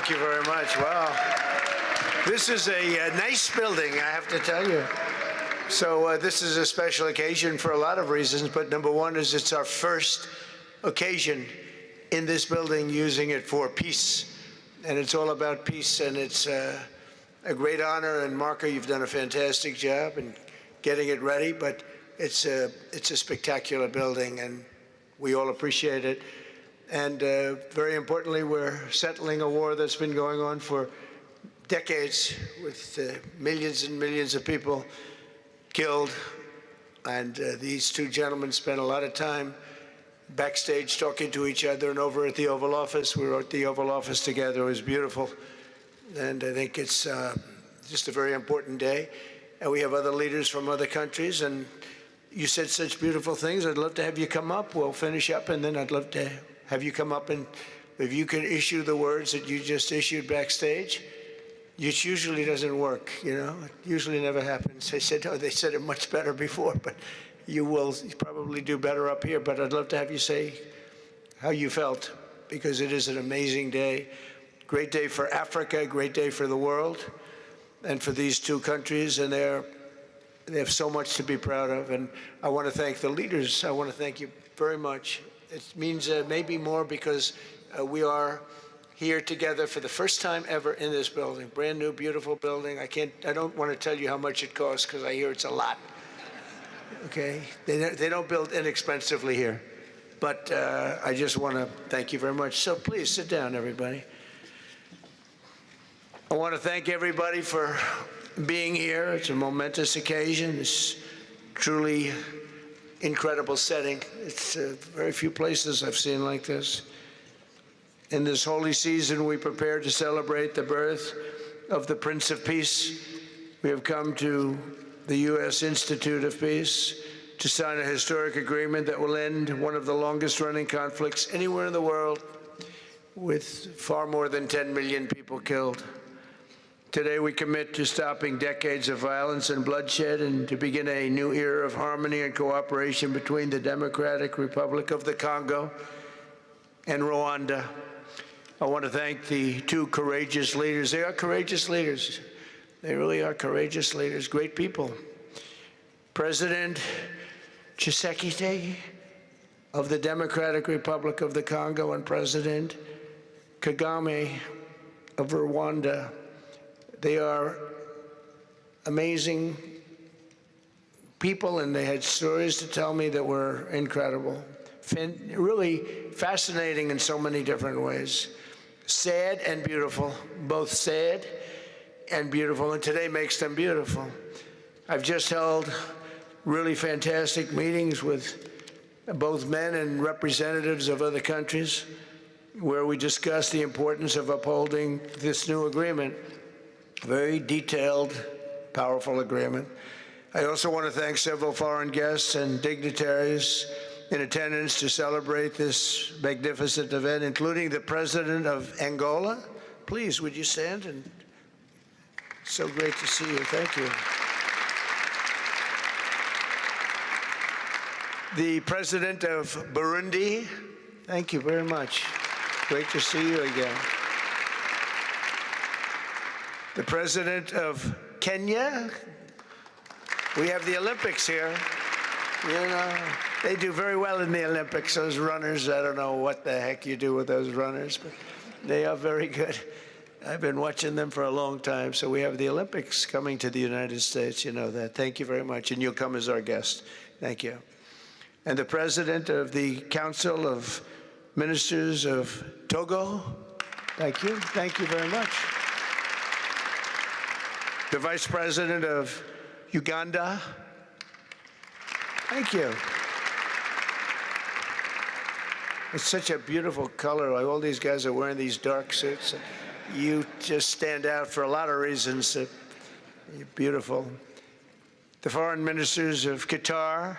Thank you very much. Wow. This is a nice building, I have to tell you. So this is a special occasion for a lot of reasons, but number one is it's our first occasion in this building using it for peace. And it's all about peace, and it's a great honor. And Marco, you've done a fantastic job in getting it ready, but it's a spectacular building, and we all appreciate it. And very importantly, we're settling a war that's been going on for decades with millions and millions of people killed. And these two gentlemen spent a lot of time backstage talking to each other, and over at the Oval Office. We were at the Oval Office together. It was beautiful. And I think it's just a very important day. And we have other leaders from other countries. And you said such beautiful things. I'd love to have you come up. We'll finish up, and then I'd love to have you come up, and if you can issue the words that you just issued backstage. It usually doesn't work, you know. It usually never happens. They said, oh, they said it much better before, but you will probably do better up here. But I'd love to have you say how you felt, because it is an amazing day. Great day for Africa, great day for the world, and for these two countries, and they have so much to be proud of. And I want to thank the leaders. I want to thank you very much. It means maybe more because we are here together for the first time ever in this building. Brand new, beautiful building. I don't want to tell you how much it costs, because I hear it's a lot. Okay? They don't build inexpensively here. But I just want to thank you very much. So please sit down, everybody. I want to thank everybody for being here. It's a momentous occasion. It's truly incredible setting. It's very few places I've seen like this. In this holy season, we prepare to celebrate the birth of the Prince of Peace. We have come to the U.S. Institute of Peace to sign a historic agreement that will end one of the longest-running conflicts anywhere in the world, with far more than 10 million people killed. Today, we commit to stopping decades of violence and bloodshed and to begin a new era of harmony and cooperation between the Democratic Republic of the Congo and Rwanda. I want to thank the two courageous leaders. They are courageous leaders. They really are courageous leaders, great people. President Tshisekedi of the Democratic Republic of the Congo and President Kagame of Rwanda. They are amazing people, and they had stories to tell me that were incredible. Really fascinating in so many different ways. Sad and beautiful, both sad and beautiful, and today makes them beautiful. I've just held really fantastic meetings with both men and representatives of other countries, where we discussed the importance of upholding this new agreement. Very detailed, powerful agreement. I also want to thank several foreign guests and dignitaries in attendance to celebrate this magnificent event, including the President of Angola. Please, would you stand? And so great to see you. Thank you. The President of Burundi. Thank you very much. Great to see you again. The President of Kenya. We have the Olympics here. You know, they do very well in the Olympics, those runners. I don't know what the heck you do with those runners, but they are very good. I've been watching them for a long time. So we have the Olympics coming to the United States. You know that. Thank you very much. And you'll come as our guest. Thank you. And the President of the Council of Ministers of Togo. Thank you. Thank you very much. The Vice President of Uganda. Thank you. It's such a beautiful color. All these guys are wearing these dark suits. You just stand out for a lot of reasons. You're beautiful. The Foreign Ministers of Qatar.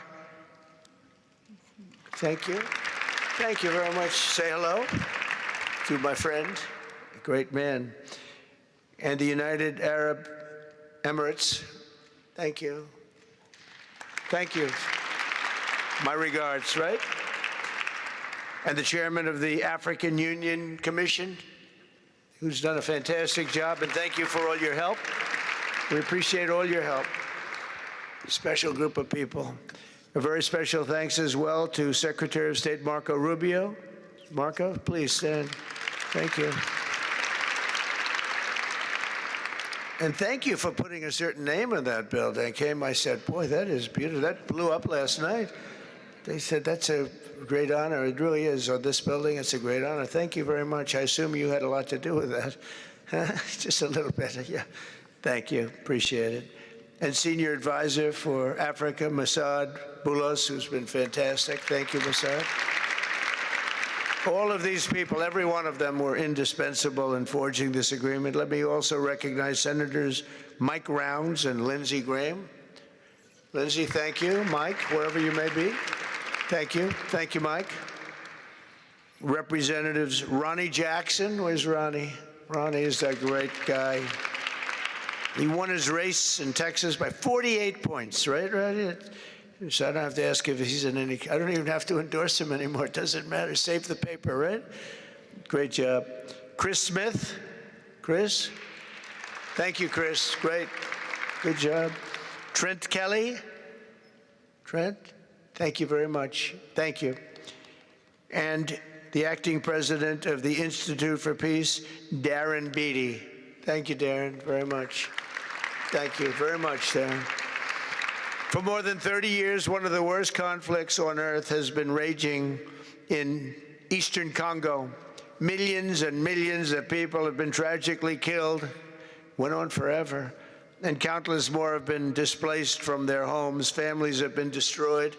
Thank you. Thank you very much. Say hello to my friend, a great man. And the United Arab Emirates. Thank you. Thank you. My regards, right? And the chairman of the African Union Commission, who's done a fantastic job, and thank you for all your help. We appreciate all your help. Special group of people. A very special thanks as well to Secretary of State Marco Rubio. Marco, please stand. Thank you. And thank you for putting a certain name on that building. I said, boy, that is beautiful. That blew up last night. They said, that's a great honor. It really is. On this building, it's a great honor. Thank you very much. I assume you had a lot to do with that. Just a little bit, yeah. Thank you. Appreciate it. And Senior Advisor for Africa, Masad Boulos, who's been fantastic. Thank you, Masad. All of these people, every one of them were indispensable in forging this agreement. Let me also recognize Senators Mike Rounds and Lindsey Graham. Lindsey, thank you. Mike, wherever you may be. Thank you. Thank you, Mike. Representatives Ronnie Jackson. Where's Ronnie? Ronnie is that great guy. He won his race in Texas by 48 points, right, Ronnie? So I don't have to ask if he's in any, I don't even have to endorse him anymore. It doesn't matter. Save the paper, right? Great job. Chris Smith. Chris? Thank you, Chris. Great. Good job. Trent Kelly. Trent? Thank you very much. Thank you. And the acting president of the Institute for Peace, Darren Beatty. Thank you, Darren, very much. Thank you very much, Darren. For more than 30 years, one of the worst conflicts on earth has been raging in eastern Congo. Millions and millions of people have been tragically killed, went on forever, and countless more have been displaced from their homes. Families have been destroyed.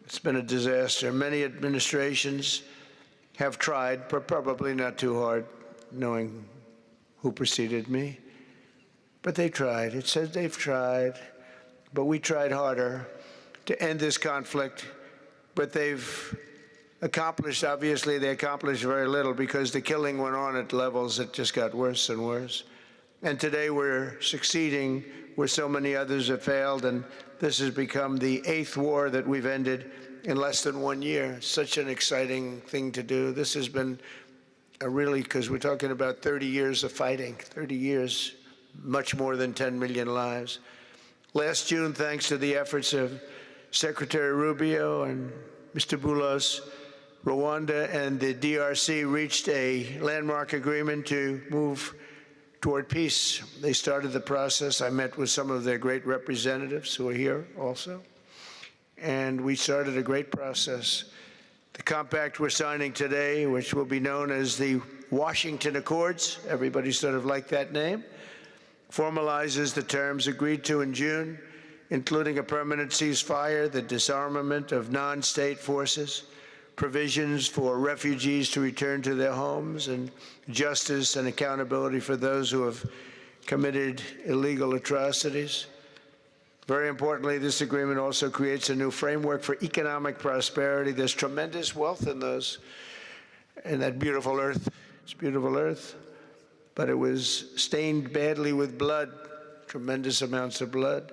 It's been a disaster. Many administrations have tried, but probably not too hard, knowing who preceded me. But they tried. It says they've tried. But we tried harder to end this conflict. But they've accomplished, obviously, they accomplished very little because the killing went on at levels that just got worse and worse. And today we're succeeding where so many others have failed. And this has become the 8th war that we've ended in less than 1 year. Such an exciting thing to do. This has been really, because we're talking about 30 years of fighting, 30 years, much more than 10 million lives. Last June, thanks to the efforts of Secretary Rubio and Mr. Boulos, Rwanda and the DRC reached a landmark agreement to move toward peace. They started the process. I met with some of their great representatives who are here also, and we started a great process. The compact we're signing today, which will be known as the Washington Accords, everybody sort of liked that name, formalizes the terms agreed to in June, including a permanent ceasefire, the disarmament of non-state forces, provisions for refugees to return to their homes, and justice and accountability for those who have committed illegal atrocities. Very importantly, this agreement also creates a new framework for economic prosperity. There's tremendous wealth in that beautiful earth. It's beautiful earth, but it was stained badly with blood, tremendous amounts of blood.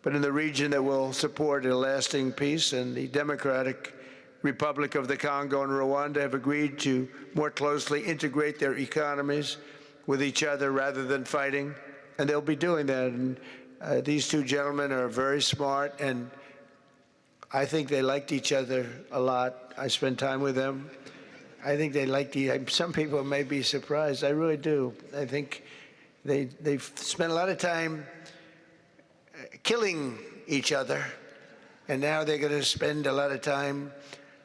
But in the region that will support a lasting peace, and the Democratic Republic of the Congo and Rwanda have agreed to more closely integrate their economies with each other rather than fighting, and they'll be doing that. And these two gentlemen are very smart, and I think they liked each other a lot. I spent time with them. I think they liked some people may be surprised. I really do. I think they've spent a lot of time killing each other, and now they're going to spend a lot of time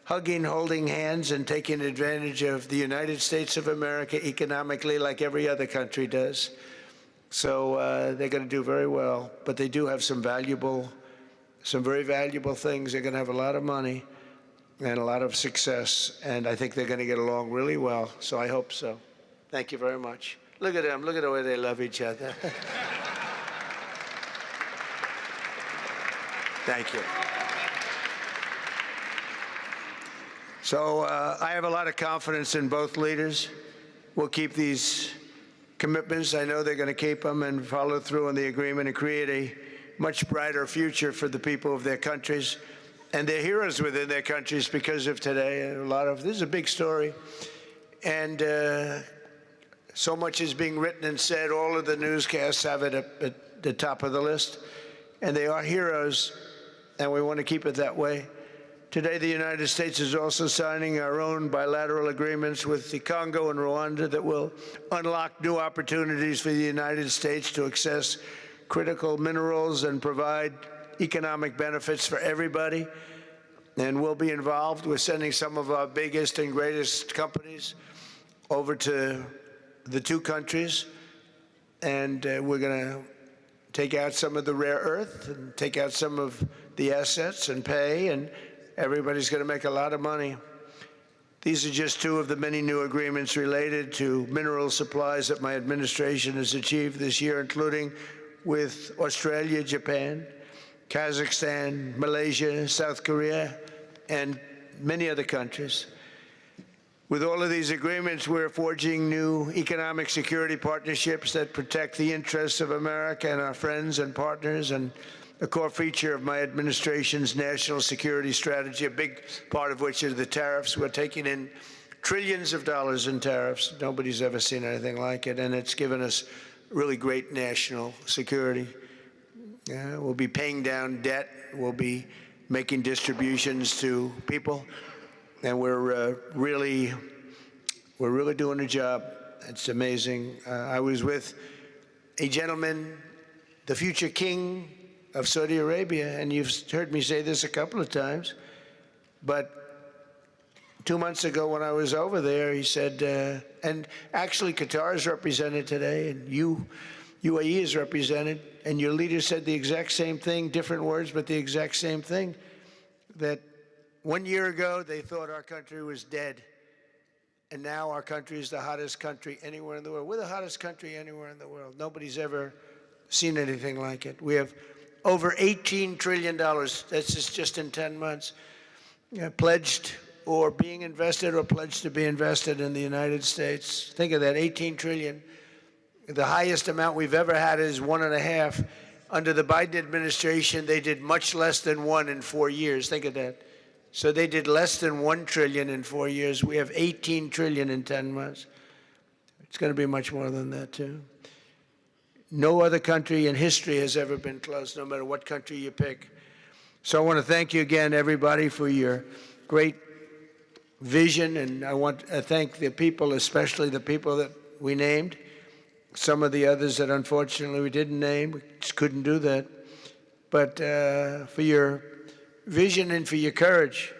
hugging, holding hands, and taking advantage of the United States of America economically like every other country does. So they're going to do very well, but they do have some very valuable things. They're going to have a lot of money and a lot of success, and I think they're going to get along really well, so I hope so. Thank you very much. Look at them. Look at the way they love each other. Thank you. So I have a lot of confidence in both leaders. We'll keep these commitments. I know they're going to keep them and follow through on the agreement and create a much brighter future for the people of their countries and their heroes within their countries because of today. This is a big story. And So much is being written and said. All of the newscasts have it at the top of the list. And they are heroes, and we want to keep it that way. Today, the United States is also signing our own bilateral agreements with the Congo and Rwanda that will unlock new opportunities for the United States to access critical minerals and provide economic benefits for everybody. And we'll be involved with sending some of our biggest and greatest companies over to the two countries. And we're going to take out some of the rare earth and take out some of the assets and pay, and everybody's going to make a lot of money. These are just two of the many new agreements related to mineral supplies that my administration has achieved this year, including with Australia, Japan, Kazakhstan, Malaysia, South Korea, and many other countries. With all of these agreements, we're forging new economic security partnerships that protect the interests of America and our friends and partners, and a core feature of my administration's national security strategy, a big part of which is the tariffs. We're taking in trillions of dollars in tariffs. Nobody's ever seen anything like it, and it's given us really great national security. We'll be paying down debt. We'll be making distributions to people. And we're really doing a job. It's amazing. I was with a gentleman, the future king of Saudi Arabia, and you've heard me say this a couple of times, but 2 months ago when I was over there, he said, and actually Qatar is represented today, and UAE is represented, and your leader said the exact same thing, different words, but the exact same thing, that 1 year ago, they thought our country was dead, and now our country is the hottest country anywhere in the world. We're the hottest country anywhere in the world. Nobody's ever seen anything like it. We have over $18 trillion, that's just in 10 months, pledged or being invested or pledged to be invested in the United States. Think of that, 18 trillion. The highest amount we've ever had is 1.5. Under the Biden administration, they did much less than 1 in 4 years. Think of that. So they did less than 1 trillion in 4 years. We have 18 trillion in 10 months. It's going to be much more than that, too. No other country in history has ever been close, no matter what country you pick. So I want to thank you again, everybody, for your great vision. And I want to thank the people, especially the people that we named. Some of the others that unfortunately we didn't name, we just couldn't do that. But for your vision and for your courage,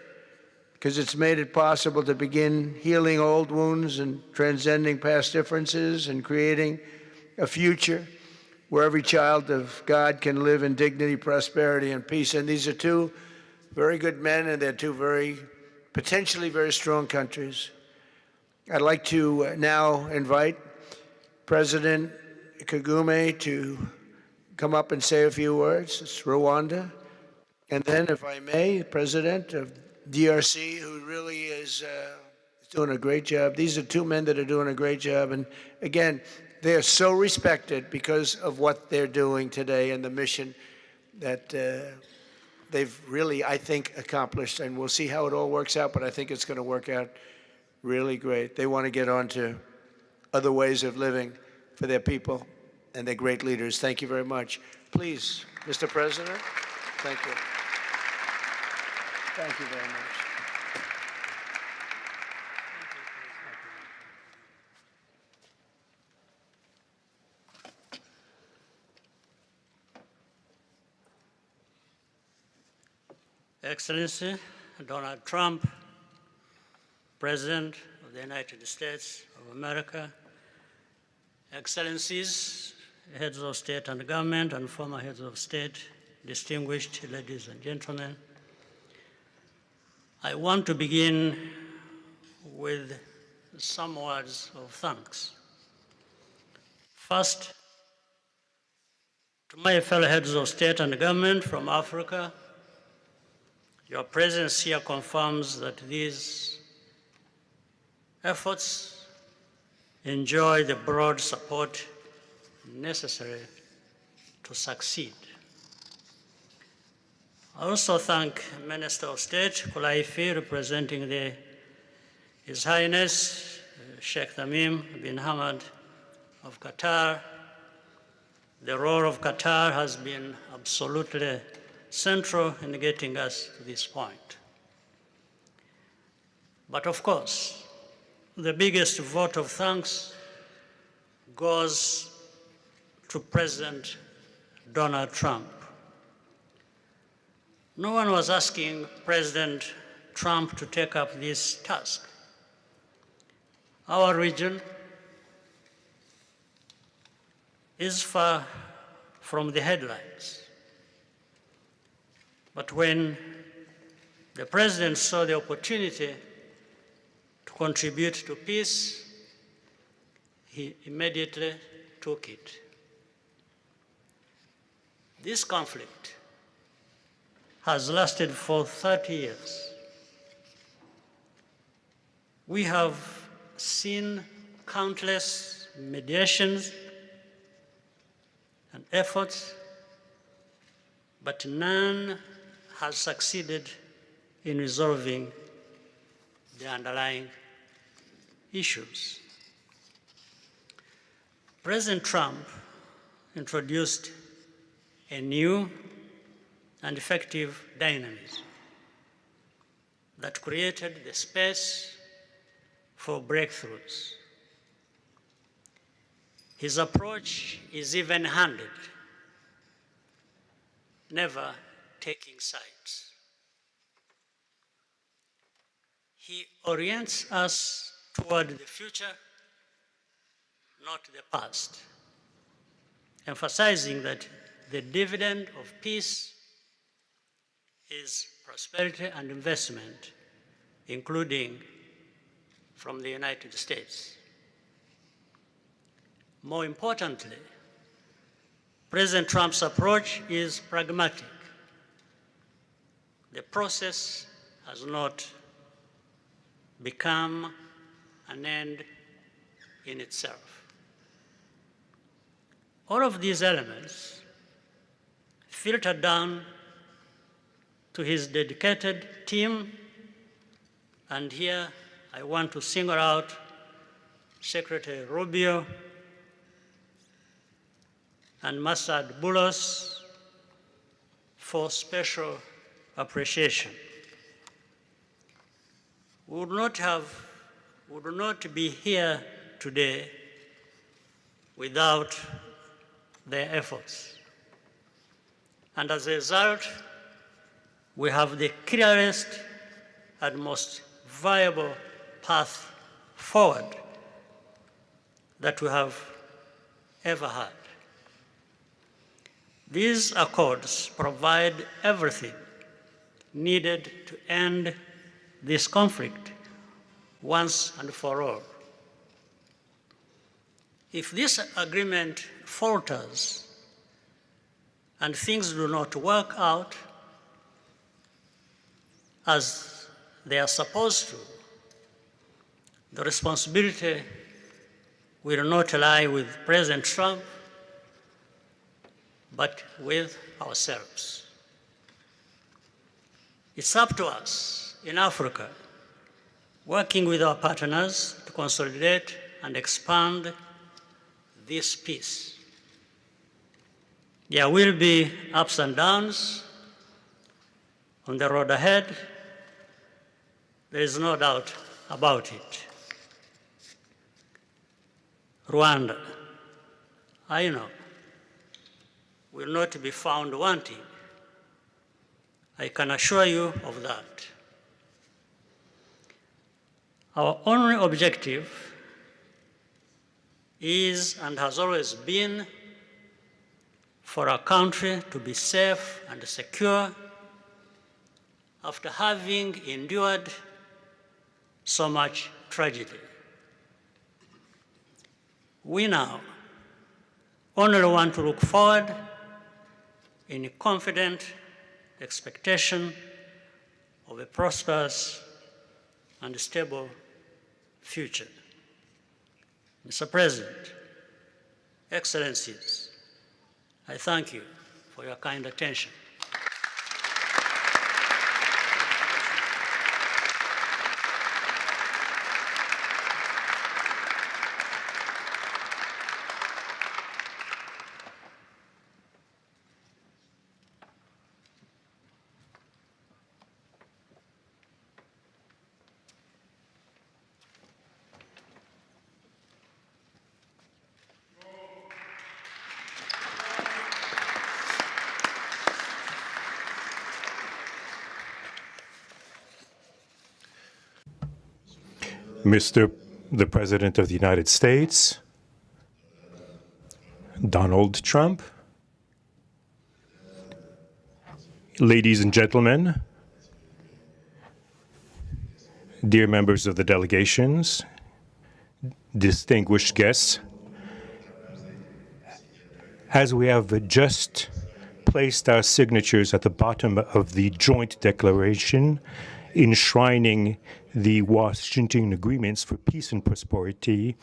because it's made it possible to begin healing old wounds and transcending past differences and creating a future where every child of God can live in dignity, prosperity, and peace. And these are two very good men, and they're two potentially very strong countries. I'd like to now invite President Kagame to come up and say a few words. It's Rwanda. And then, if I may, President of DRC, who really is doing a great job. These are two men that are doing a great job. And again, they are so respected because of what they're doing today and the mission that they've really, I think, accomplished. And we'll see how it all works out, but I think it's going to work out really great. They want to get on to other ways of living for their people, and they're great leaders. Thank you very much. Please, Mr. President, thank you. Thank you very much. Excellency Donald Trump, President of the United States of America, Excellencies, heads of state and government and former heads of state, distinguished ladies and gentlemen, I want to begin with some words of thanks. First, to my fellow heads of state and government from Africa, your presence here confirms that these efforts enjoy the broad support necessary to succeed. I also thank Minister of State Kulaifi, representing His Highness Sheikh Tamim bin Hamad of Qatar. The role of Qatar has been absolutely central in getting us to this point. But of course, the biggest vote of thanks goes to President Donald Trump. No one was asking President Trump to take up this task. Our region is far from the headlines. But when the President saw the opportunity to contribute to peace, he immediately took it. This conflict has lasted for 30 years. We have seen countless mediations and efforts, but none has succeeded in resolving the underlying issues. President Trump introduced a new and effective dynamism that created the space for breakthroughs. His approach is even-handed, never taking sides. He orients us toward the future, not the past, emphasizing that the dividend of peace is prosperity and investment, including from the United States. More importantly, President Trump's approach is pragmatic. The process has not become an end in itself. All of these elements filter down to his dedicated team, and here I want to single out Secretary Rubio and Masad Boulos for special appreciation. We would not be here today without their efforts. And as a result, we have the clearest and most viable path forward that we have ever had. These accords provide everything needed to end this conflict once and for all. If this agreement falters and things do not work out as they are supposed to, the responsibility will not lie with President Trump, but with ourselves. It's up to us in Africa, working with our partners to consolidate and expand this peace. There will be ups and downs on the road ahead. There is no doubt about it. Rwanda, I know, will not be found wanting. I can assure you of that. Our only objective is and has always been for our country to be safe and secure after having endured so much tragedy. We now only want to look forward in confident expectation of a prosperous and stable future. Mr. President, Excellencies, I thank you for your kind attention. Mr. the President of the United States, Donald Trump, ladies and gentlemen, dear members of the delegations, distinguished guests, as we have just placed our signatures at the bottom of the joint declaration enshrining the Washington agreements for peace and prosperity,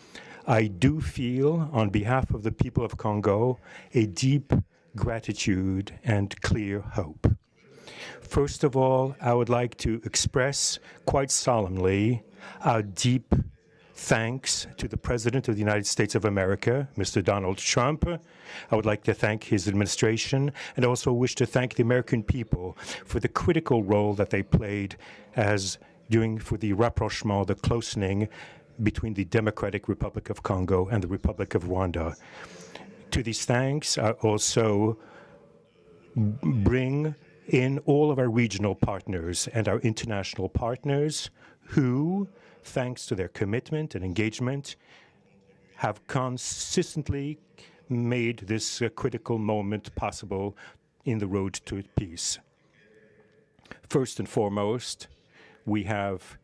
I do feel, on behalf of the people of Congo, a deep gratitude and clear hope. First of all, I would like to express quite solemnly our deep thanks to the President of the United States of America, Mr. Donald Trump. I would like to thank his administration and also wish to thank the American people for the critical role that they played for the rapprochement, the closening between the Democratic Republic of Congo and the Republic of Rwanda. To these thanks, I also bring in all of our regional partners and our international partners who, thanks to their commitment and engagement, have consistently made this critical moment possible in the road to peace. First and foremost, we have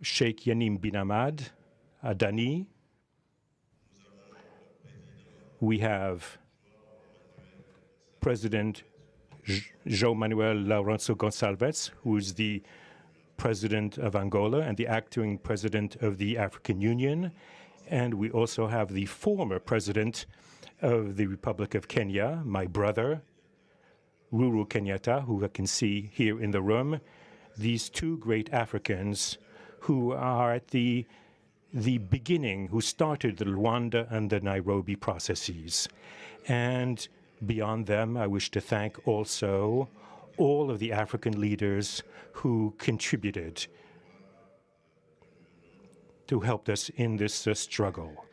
Sheikh Yanim bin Ahmad Adani. We have President João Manuel Lourenço Gonçalves, who is the President of Angola and the acting President of the African Union. And we also have the former President of the Republic of Kenya, my brother, Uhuru Kenyatta, who I can see here in the room. These two great Africans who are at the beginning, who started the Rwanda and the Nairobi processes. And beyond them, I wish to thank also all of the African leaders who contributed to help us in this struggle.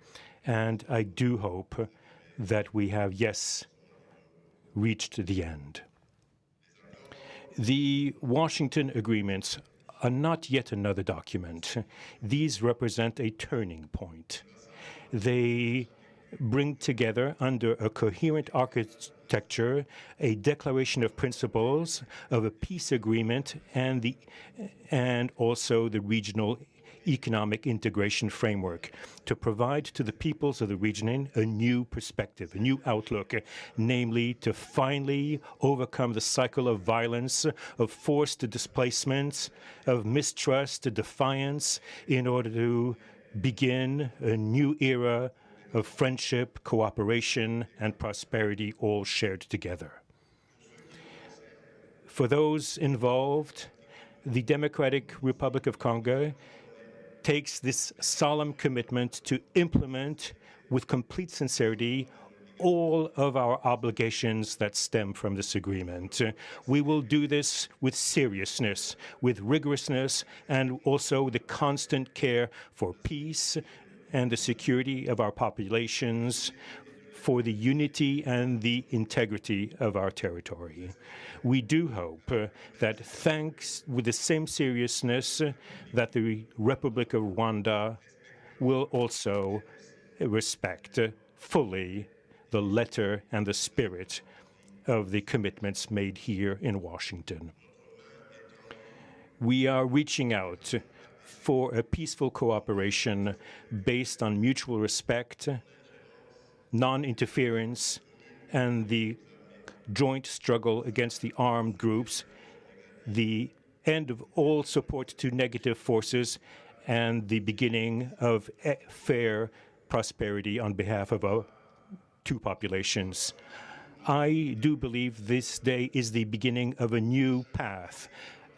And I do hope that we have, yes, reached the end. The Washington agreements are not yet another document. These represent a turning point. They bring together under a coherent architecture a declaration of principles of a peace agreement and also the regional economic integration framework to provide to the peoples of the region a new perspective, a new outlook, namely to finally overcome the cycle of violence, of forced displacements, of mistrust, defiance, in order to begin a new era of friendship, cooperation, and prosperity all shared together. For those involved, the Democratic Republic of Congo takes this solemn commitment to implement with complete sincerity all of our obligations that stem from this agreement. We will do this with seriousness, with rigorousness, and also the constant care for peace and the security of our populations, for the unity and the integrity of our territory. We do hope that thanks with the same seriousness that the Republic of Rwanda will also respect fully the letter and the spirit of the commitments made here in Washington. We are reaching out for a peaceful cooperation based on mutual respect, non-interference, and the joint struggle against the armed groups, the end of all support to negative forces, and the beginning of fair prosperity on behalf of our two populations. I do believe this day is the beginning of a new path.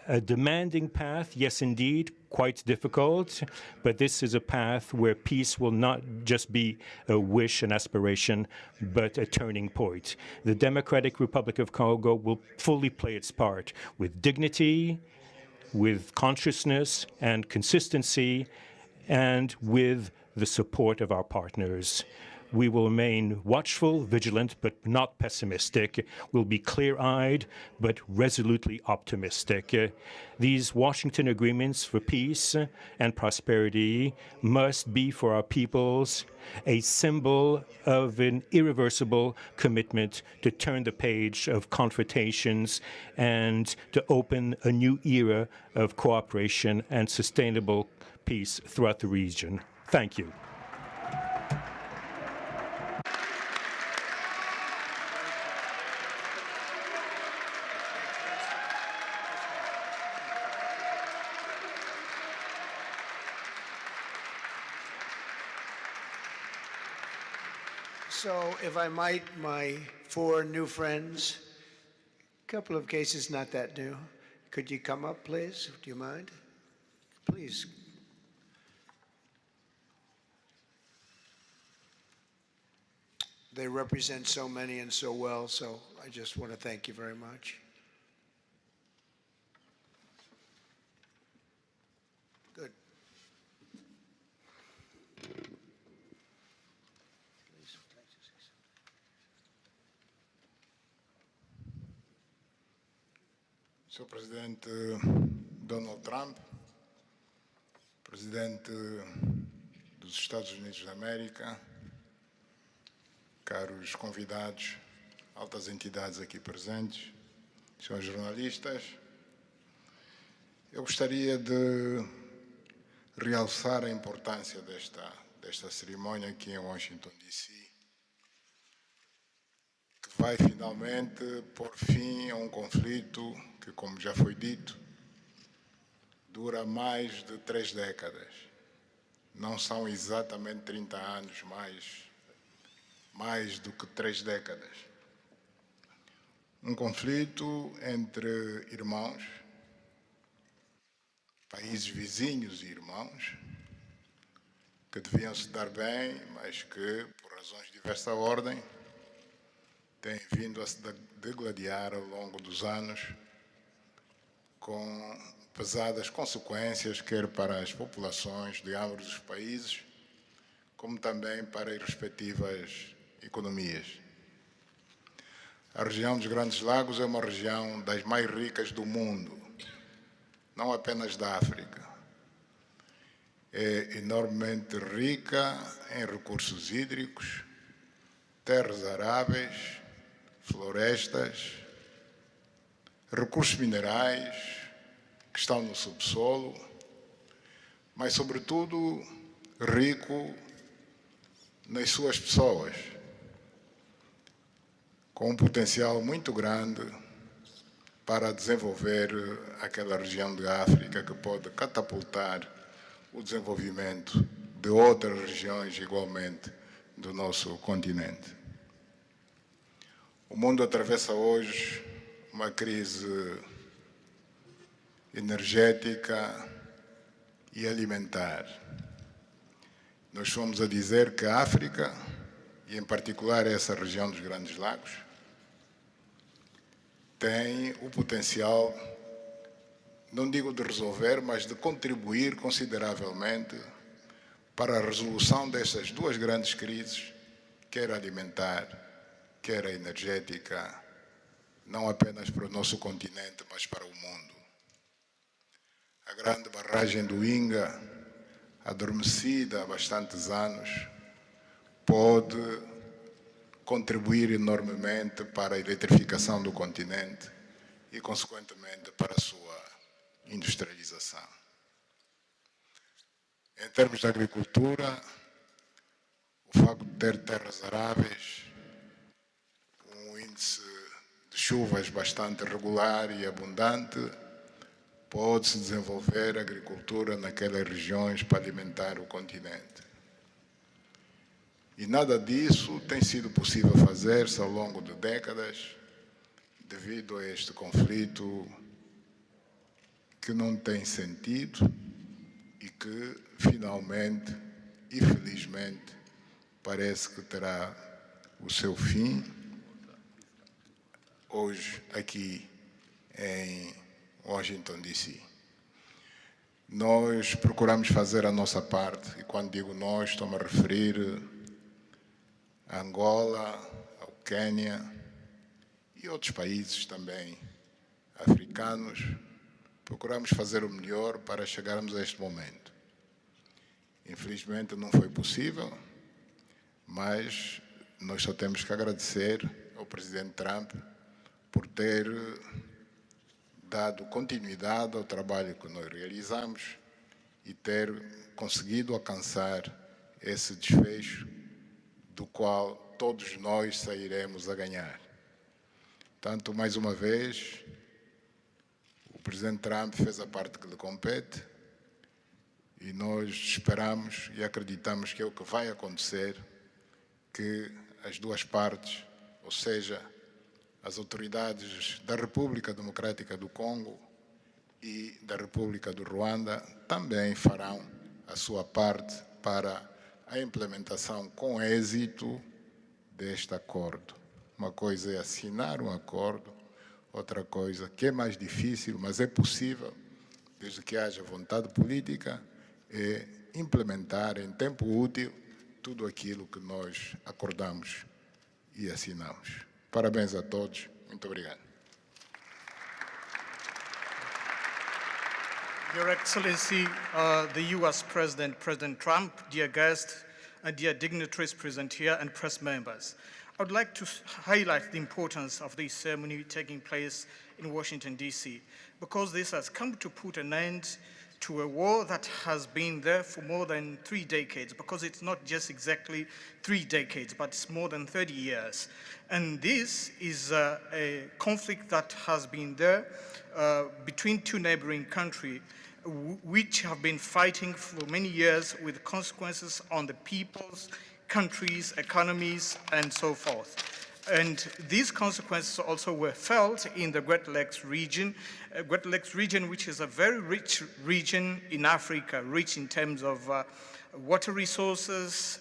A demanding path, yes, indeed, quite difficult, but this is a path where peace will not just be a wish, an aspiration, but a turning point. The Democratic Republic of Congo will fully play its part with dignity, with consciousness and consistency, and with the support of our partners. We will remain watchful, vigilant, but not pessimistic. We'll be clear-eyed, but resolutely optimistic. These Washington agreements for peace and prosperity must be for our peoples a symbol of an irreversible commitment to turn the page of confrontations and to open a new era of cooperation and sustainable peace throughout the region. Thank you. So, if I might, my 4 new friends, a couple of cases not that new. Could you come up, please? Do you mind? Please. They represent so many and so well, so I just want to thank you very much. Good. Sr. Presidente Donald Trump, Presidente dos Estados Unidos da América, caros convidados, altas entidades aqui presentes, senhores jornalistas, eu gostaria de realçar a importância desta cerimônia aqui em Washington, D.C., que vai finalmente pôr fim a um conflito que, como já foi dito, dura mais de 3 décadas. Não são exatamente 30 anos, mas mais do que 3 décadas. Um conflito entre irmãos, países vizinhos e irmãos, que deviam se dar bem, mas que, por razões de diversa ordem, têm vindo a se degladiar ao longo dos anos, com pesadas consequências, quer para as populações de ambos os países, como também para as respectivas economias. A região dos Grandes Lagos é uma região das mais ricas do mundo, não apenas da África. É enormemente rica em recursos hídricos, terras aráveis, florestas, recursos minerais que estão no subsolo, mas, sobretudo, rico nas suas pessoas, com um potencial muito grande para desenvolver aquela região de África que pode catapultar o desenvolvimento de outras regiões igualmente do nosso continente. O mundo atravessa hoje uma crise energética e alimentar. Nós fomos a dizer que a África, e em particular essa região dos Grandes Lagos, tem o potencial, não digo de resolver, mas de contribuir consideravelmente para a resolução destas 2 grandes crises, quer alimentar, quer a energética, não apenas para o nosso continente, mas para o mundo. A grande barragem do Inga, adormecida há bastantes anos, pode contribuir enormemente para a eletrificação do continente e, consequentemente, para a sua industrialização. Em termos de agricultura, o facto de ter terras aráveis, um índice de chuvas bastante regular e abundante, pode-se desenvolver agricultura naquelas regiões para alimentar o continente. E nada disso tem sido possível fazer-se ao longo de décadas, devido a este conflito que não tem sentido e que, finalmente e felizmente, parece que terá o seu fim hoje aqui em Washington, D.C. Nós procuramos fazer a nossa parte, e quando digo nós, estou-me a referir a Angola, ao Quênia e outros países também africanos, procuramos fazer o melhor para chegarmos a este momento. Infelizmente não foi possível, mas nós só temos que agradecer ao presidente Trump por ter dado continuidade ao trabalho que nós realizamos e ter conseguido alcançar esse desfecho do qual todos nós sairemos a ganhar. Portanto, mais uma vez, o presidente Trump fez a parte que lhe compete e nós esperamos e acreditamos que é o que vai acontecer, que as duas partes, ou seja, as autoridades da República Democrática do Congo e da República do Ruanda também farão a sua parte para a implementação com êxito deste acordo. Uma coisa é assinar um acordo, outra coisa que é mais difícil, mas é possível, desde que haja vontade política, é implementar em tempo útil tudo aquilo que nós acordamos e assinamos. Parabéns a todos. Muito obrigado. Your Excellency, the U.S. President, President Trump, dear guests, and dear dignitaries present here and press members. I would like to highlight the importance of this ceremony taking place in Washington, D.C., because this has come to put an end to a war that has been there for more than 3 decades, because it's not just exactly 3 decades, but it's more than 30 years. And this is a conflict that has been there between two neighboring countries, which have been fighting for many years with consequences on the peoples, countries, economies, and so forth. And these consequences also were felt in the Great Lakes region, which is a very rich region in Africa, rich in terms of water resources,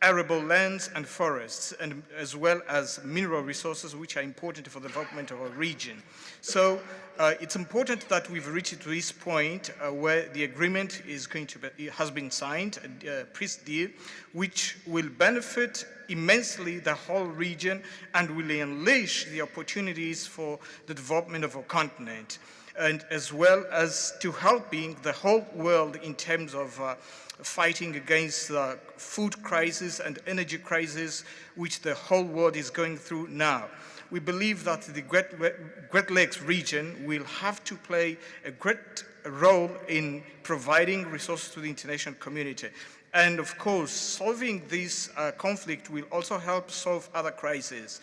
arable lands and forests, and as well as mineral resources, which are important for the development of our region. So it's important that we've reached to this point where the agreement has been signed, a peace deal, which will benefit immensely the whole region and will unleash the opportunities for the development of our continent, and as well as to helping the whole world in terms of fighting against the food crisis and energy crisis which the whole world is going through now. We believe that the Great Lakes region will have to play a great role in providing resources to the international community. And of course, solving this conflict will also help solve other crises,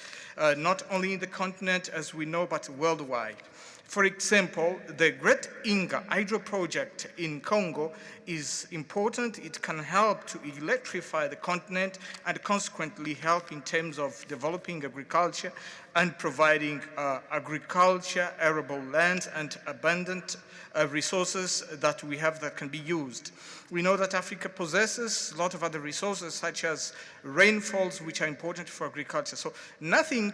not only in the continent as we know, but worldwide. For example, the Great Inga hydro project in Congo is important. It can help to electrify the continent and consequently help in terms of developing agriculture and providing agriculture, arable lands, and abundant resources that we have that can be used. We know that Africa possesses a lot of other resources such as rainfalls, which are important for agriculture. So nothing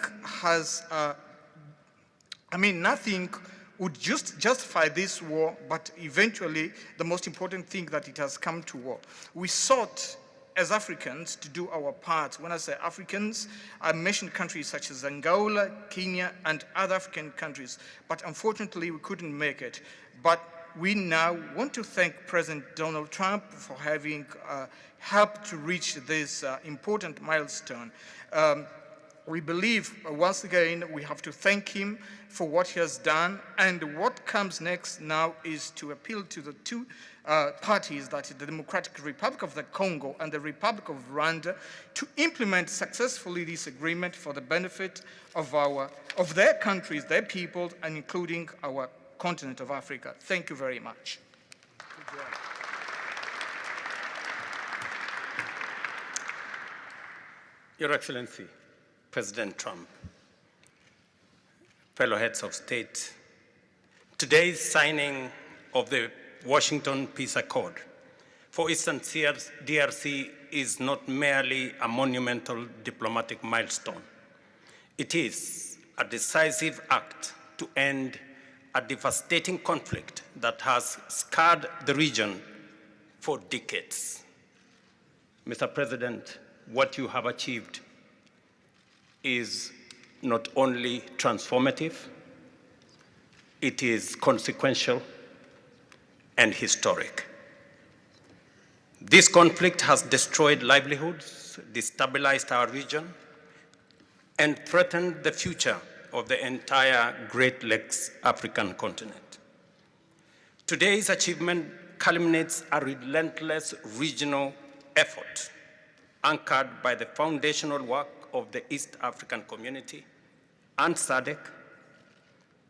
would just justify this war, but eventually the most important thing that it has come to war. We sought as Africans to do our part. When I say Africans, I mentioned countries such as Angola, Kenya, and other African countries, but unfortunately we couldn't make it. But we now want to thank President Donald Trump for having helped to reach this important milestone. We believe, once again, we have to thank him for what he has done, and what comes next now is to appeal to the two parties, that is the Democratic Republic of the Congo and the Republic of Rwanda, to implement successfully this agreement for the benefit of their countries, their people, and including our continent of Africa. Thank you very much. Your Excellency, President Trump, fellow heads of state, today's signing of the Washington Peace Accord for Eastern DRC is not merely a monumental diplomatic milestone. It is a decisive act to end a devastating conflict that has scarred the region for decades. Mr. President, what you have achieved is not only transformative, it is consequential and historic. This conflict has destroyed livelihoods, destabilized our region, and threatened the future of the entire Great Lakes African continent. Today's achievement culminates a relentless regional effort anchored by the foundational work of the East African Community and SADC,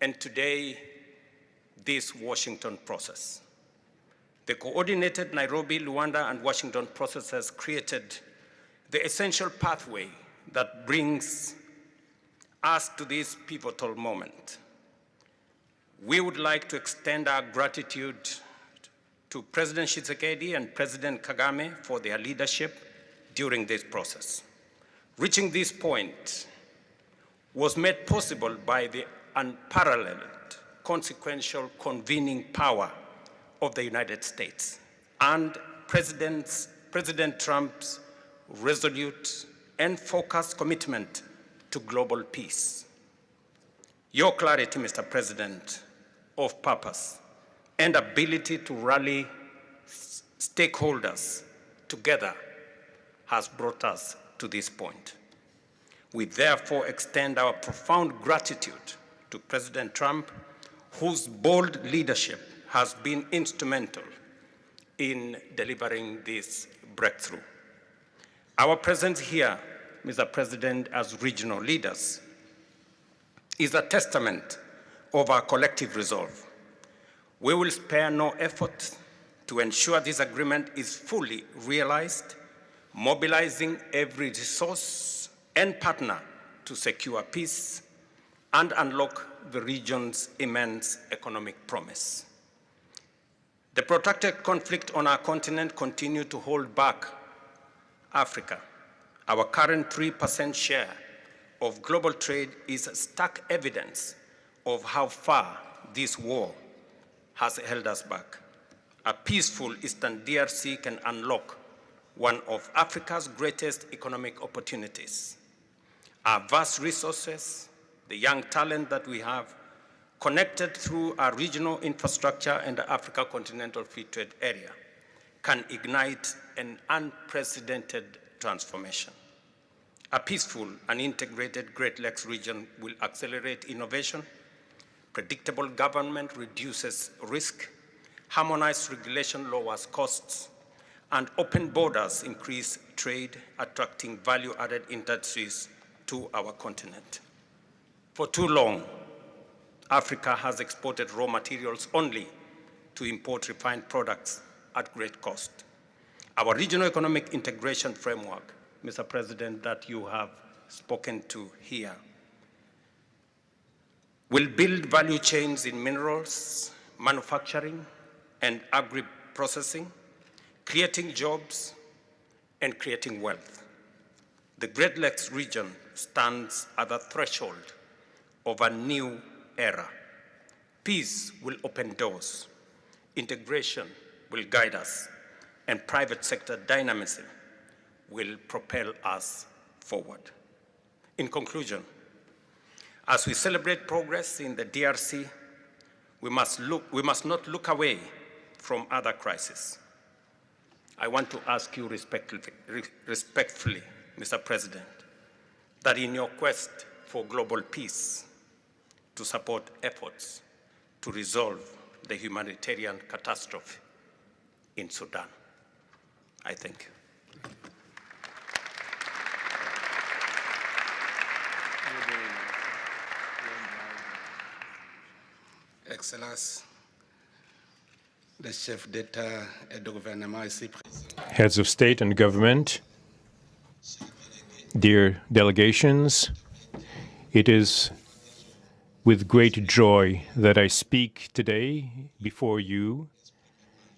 and today, this Washington process. The coordinated Nairobi, Rwanda, and Washington process has created the essential pathway that brings us to this pivotal moment. We would like to extend our gratitude to President Tshisekedi and President Kagame for their leadership during this process. Reaching this point was made possible by the unparalleled consequential convening power of the United States and President Trump's resolute and focused commitment to global peace. Your clarity, Mr. President, of purpose and ability to rally stakeholders together has brought us to this point. We therefore extend our profound gratitude to President Trump, whose bold leadership has been instrumental in delivering this breakthrough. Our presence here, Mr. President, as regional leaders, is a testament of our collective resolve. We will spare no effort to ensure this agreement is fully realized, mobilizing every resource and partner to secure peace and unlock the region's immense economic promise. The protracted conflict on our continent continues to hold back Africa. Our current 3% share of global trade is stark evidence of how far this war has held us back. A peaceful Eastern DRC can unlock one of Africa's greatest economic opportunities. Our vast resources, the young talent that we have, connected through our regional infrastructure and the Africa Continental Free Trade Area, can ignite an unprecedented transformation. A peaceful and integrated Great Lakes region will accelerate innovation, predictable government reduces risk, harmonized regulation lowers costs, and open borders increase trade, attracting value-added industries to our continent. For too long, Africa has exported raw materials only to import refined products at great cost. Our regional economic integration framework, Mr. President, that you have spoken to here, will build value chains in minerals, manufacturing, and agri-processing, creating jobs and creating wealth. The Great Lakes region stands at the threshold of a new era. Peace will open doors, integration will guide us, and private sector dynamism will propel us forward. In conclusion, as we celebrate progress in the DRC, we must not look away from other crises. I want to ask you respectfully, Mr. President, that in your quest for global peace, to support efforts to resolve the humanitarian catastrophe in Sudan. I thank you. Excellence, le chef d'État et de gouvernement ici présent. Heads of state and government, dear delegations, it is with great joy that I speak today before you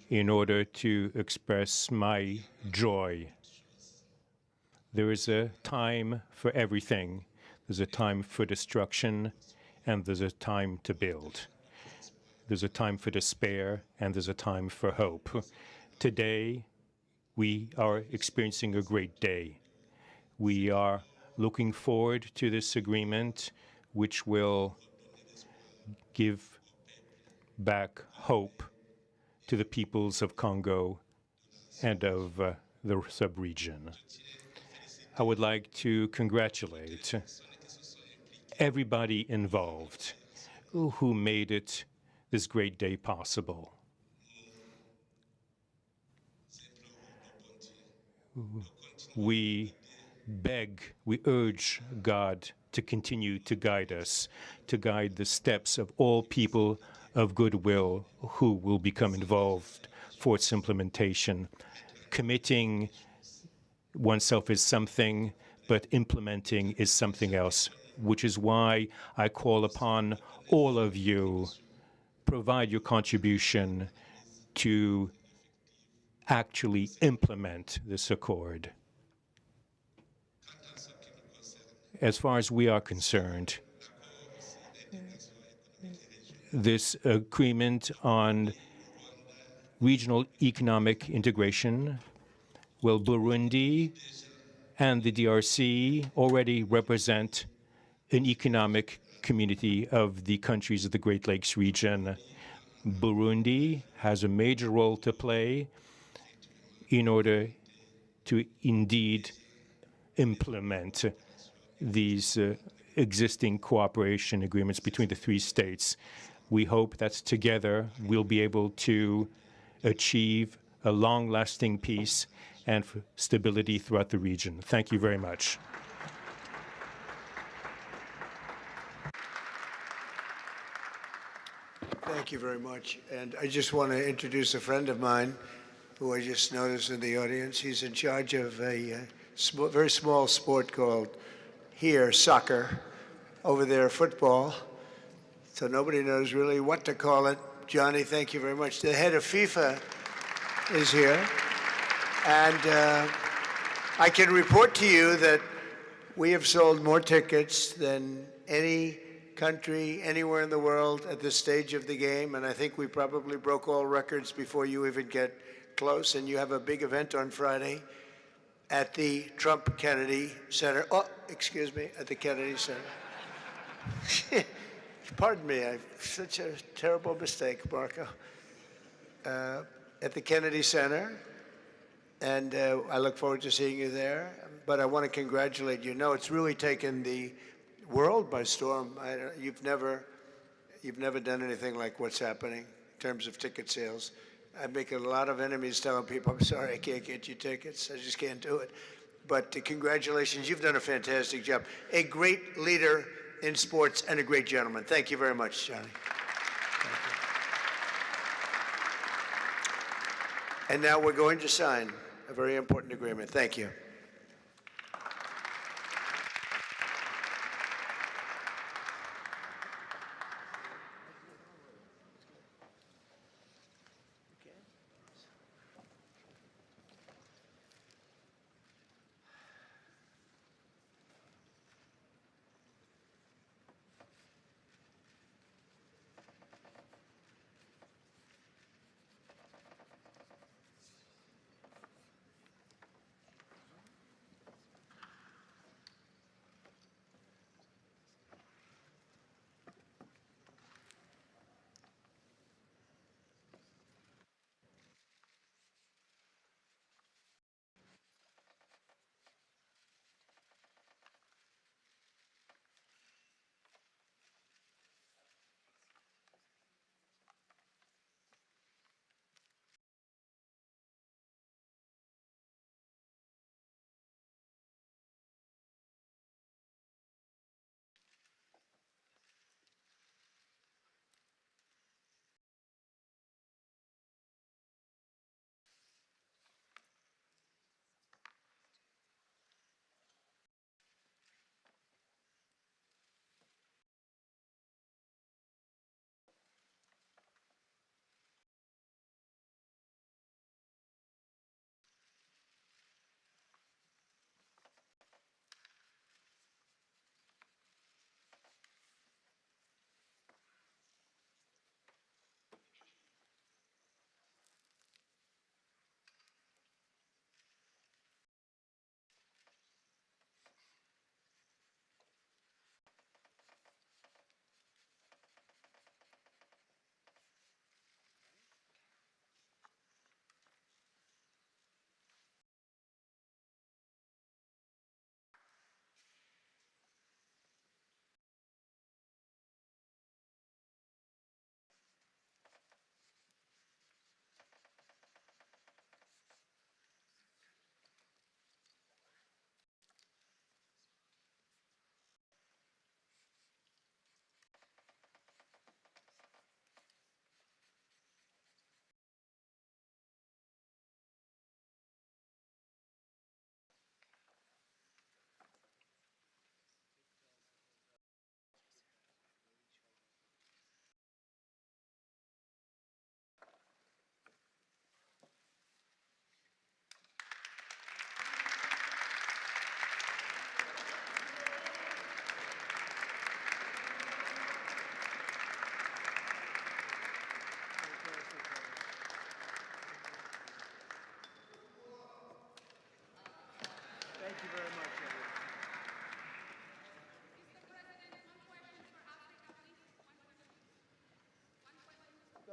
in order to express my joy. There is a time for everything. There's a time for destruction, and there's a time to build. There's a time for despair, and there's a time for hope. Today, we are experiencing a great day. We are looking forward to this agreement, which will give back hope to the peoples of Congo and of the sub-region. I would like to congratulate everybody involved who made it this great day possible. We we urge God to continue to guide us, to guide the steps of all people of goodwill who will become involved for its implementation. Committing oneself is something, but implementing is something else, which is why I call upon all of you, provide your contribution to actually implement this accord. As far as we are concerned, this agreement on regional economic integration, well, Burundi and the DRC already represent an economic community of the countries of the Great Lakes region. Burundi has a major role to play in order to indeed implement these existing cooperation agreements between the three states. We hope that together we'll be able to achieve a long-lasting peace and stability throughout the region. Thank you very much. Thank you very much. And I just want to introduce a friend of mine who I just noticed in the audience. He's in charge of a very small sport called here soccer, over there football. So nobody knows really what to call it. Johnny, thank you very much. The head of FIFA is here. And I can report to you that we have sold more tickets than any country anywhere in the world at this stage of the game. And I think we probably broke all records before you even get close. And you have a big event on Friday at the Trump Kennedy Center. Oh, excuse me, at the Kennedy Center. Pardon me, such a terrible mistake, Marco. At the Kennedy Center, and I look forward to seeing you there. But I want to congratulate you. No, it's really taken the world by storm. You've never done anything like what's happening in terms of ticket sales. I make a lot of enemies telling people, I'm sorry, I can't get you tickets. I just can't do it. But congratulations, you've done a fantastic job. A great leader in sports and a great gentleman. Thank you very much, Johnny. Thank you. And now we're going to sign a very important agreement. Thank you.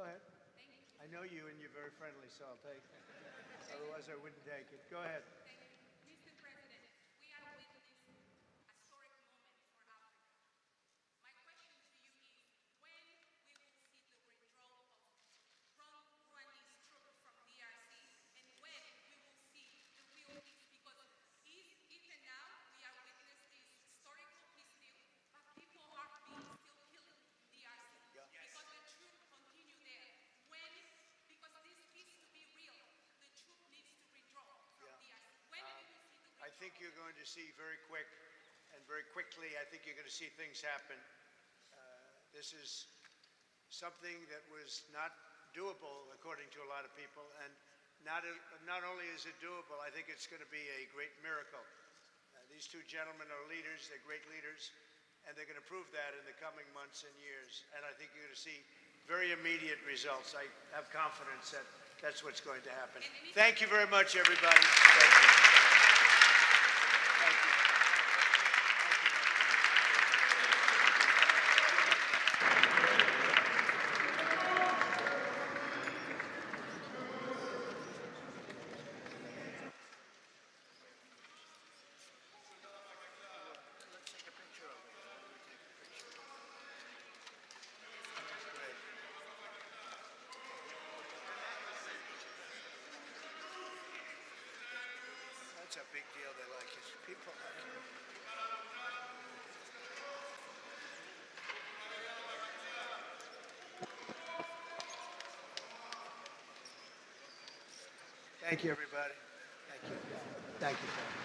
Go ahead. I know you and you're very friendly, so I'll take it. Otherwise, I wouldn't take it. Go ahead. Mr. President, we are witnessing a historic moment for Africa. My question to you is, when we will see the withdrawal of Rwandese troops from DRC, and when we will see the real peace? Because even now, we are witnessing this historical peace deal, but people are being still killed in DRC. Because the troops continue there. Because this peace to be real, the troop needs to withdraw from DRC. When we will see the withdrawal? I think you're going to see very quickly, I think you're going to see things happen. This is something that was not doable, according to a lot of people, and not only is it doable, I think it's going to be a great miracle. These two gentlemen are leaders, they're great leaders, and they're going to prove that in the coming months and years. And I think you're going to see very immediate results. I have confidence that that's what's going to happen. Thank you very much, everybody. Thank you. Thank you. Let's take a picture of it. Why don't we take a picture? Great. That's a big deal. They like it. People like it. Thank you, everybody. Thank you. Thank you.